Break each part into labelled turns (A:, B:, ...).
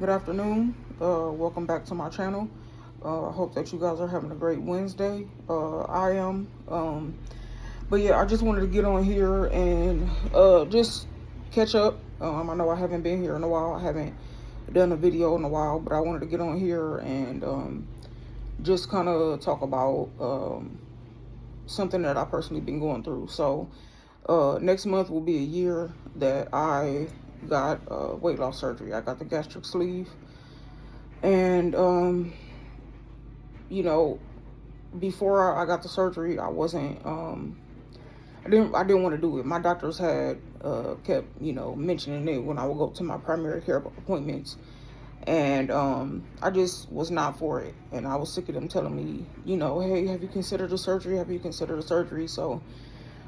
A: Good afternoon. Welcome back to my channel. I hope that you guys are having a great Wednesday. I am. But yeah, I just wanted to get on here and just catch up. I know I haven't been here in a while. I haven't done a video in a while, but I wanted to get on here and just kind of talk about something that I personally been going through. So next month will be a year that I got weight loss surgery. I got the gastric sleeve, and you know, before I got the surgery, I wasn't. I didn't want to do it. My doctors had kept mentioning it when I would go to my primary care appointments, and I just was not for it. And I was sick of them telling me, hey, have you considered the surgery? Have you considered the surgery? So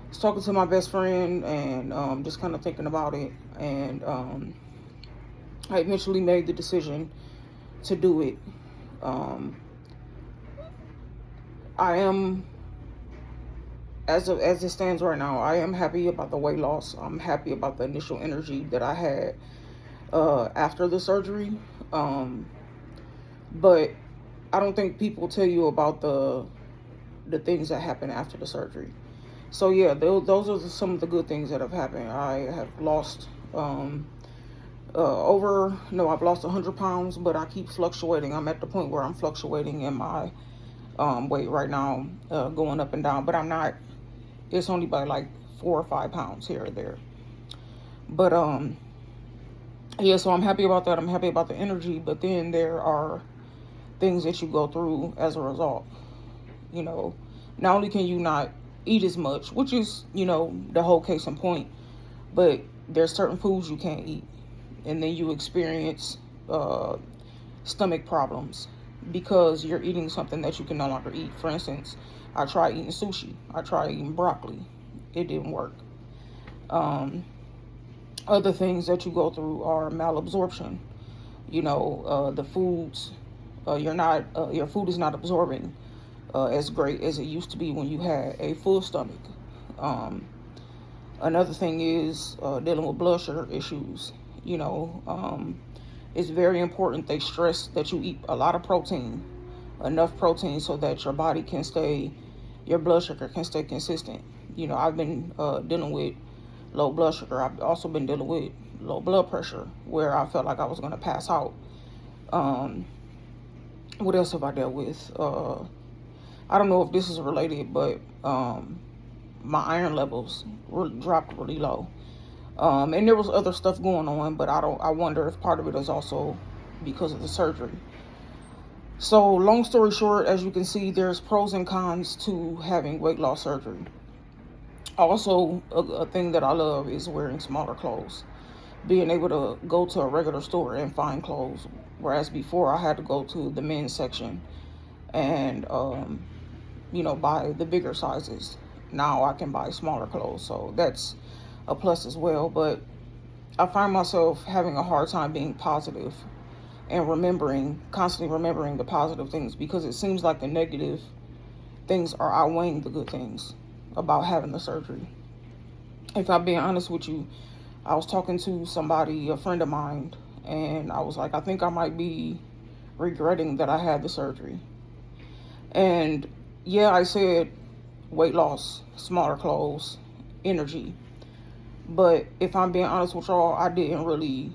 A: I was talking to my best friend and just kind of thinking about it, and I eventually made the decision to do it. Um, I am, as it stands right now, I am happy about the weight loss. I'm happy about the initial energy that I had after the surgery. But I don't think people tell you about the things that happen after the surgery. So yeah, those are some of the good things that have happened. I have lost I've lost 100 pounds, but I keep fluctuating. I'm at the point where I'm fluctuating in my weight right now, going up and down, but I'm not. It's only by like 4 or 5 pounds here or there. But yeah, so I'm happy about that. I'm happy about the energy, but then there are things that you go through as a result. Not only can you not eat as much, which is, the whole case in point, but there's certain foods you can't eat. And then you experience stomach problems because you're eating something that you can no longer eat. For instance, I tried eating sushi. I tried eating broccoli. It didn't work. Other things that you go through are malabsorption. The foods, your food is not absorbing as great as it used to be when you had a full stomach. Another thing is dealing with blood sugar issues. It's very important. They stress that you eat a lot of protein, enough protein so that your blood sugar can stay consistent. I've been dealing with low blood sugar. I've also been dealing with low blood pressure where I felt like I was going to pass out. What else have I dealt with? I don't know if this is related, but my iron levels dropped really low. And there was other stuff going on, but I wonder if part of it is also because of the surgery. So long story short, as you can see, there's pros and cons to having weight loss surgery. Also, a thing that I love is wearing smaller clothes. Being able to go to a regular store and find clothes. Whereas before I had to go to the men's section and, buy the bigger sizes. Now I can buy smaller clothes. So that's a plus as well. But I find myself having a hard time being positive and constantly remembering the positive things, because it seems like the negative things are outweighing the good things about having the surgery. If I'm being honest with you, I was talking to somebody, a friend of mine, and I was like, I think I might be regretting that I had the surgery. And yeah, I said weight loss, smaller clothes, energy. But if I'm being honest with y'all, I didn't really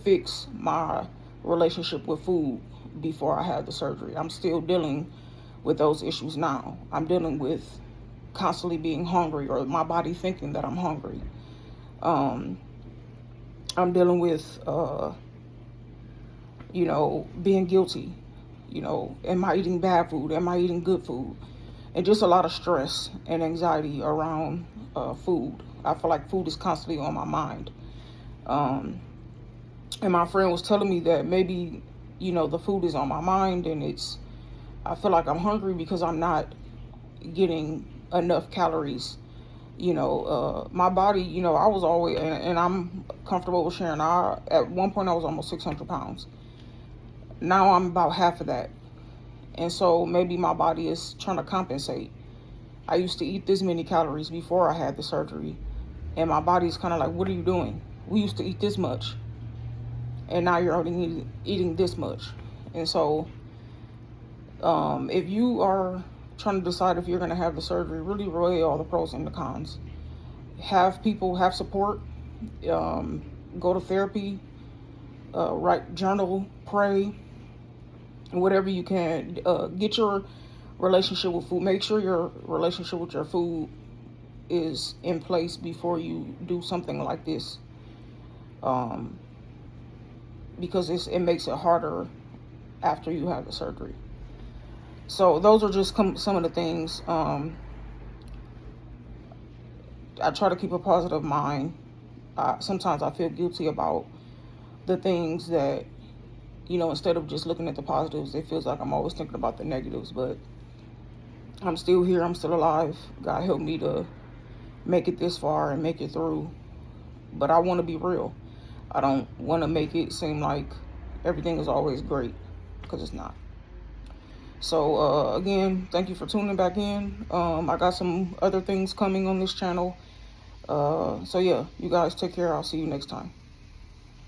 A: fix my relationship with food before I had the surgery. I'm still dealing with those issues now. I'm dealing with constantly being hungry, or my body thinking that I'm hungry. I'm dealing with, being guilty. Am I eating bad food? Am I eating good food? And just a lot of stress and anxiety around food. I feel like food is constantly on my mind. And my friend was telling me that maybe, the food is on my mind, and I feel like I'm hungry because I'm not getting enough calories. My body, I was always, and I'm comfortable with sharing. At one point I was almost 600 pounds. Now I'm about half of that. And so maybe my body is trying to compensate. I used to eat this many calories before I had the surgery. And my body's kind of like, what are you doing? We used to eat this much. and now you're only eating this much. And so if you are trying to decide if you're going to have the surgery, really weigh all the pros and the cons. Have people, have support, go to therapy, write, journal, pray, whatever you can. Get your relationship with food. Make sure your relationship with your food is in place before you do something like this, because it makes it harder after you have the surgery. So those are just some of the things. I try to keep a positive mind. Sometimes I feel guilty about the things that, instead of just looking at the positives, it feels like I'm always thinking about the negatives. But I'm still here. I'm still alive. God help me to make it this far and make it through. But I want to be real. I don't want to make it seem like everything is always great, because it's not. So again, thank you for tuning back in. I got some other things coming on this channel. So yeah, you guys take care. I'll see you next time.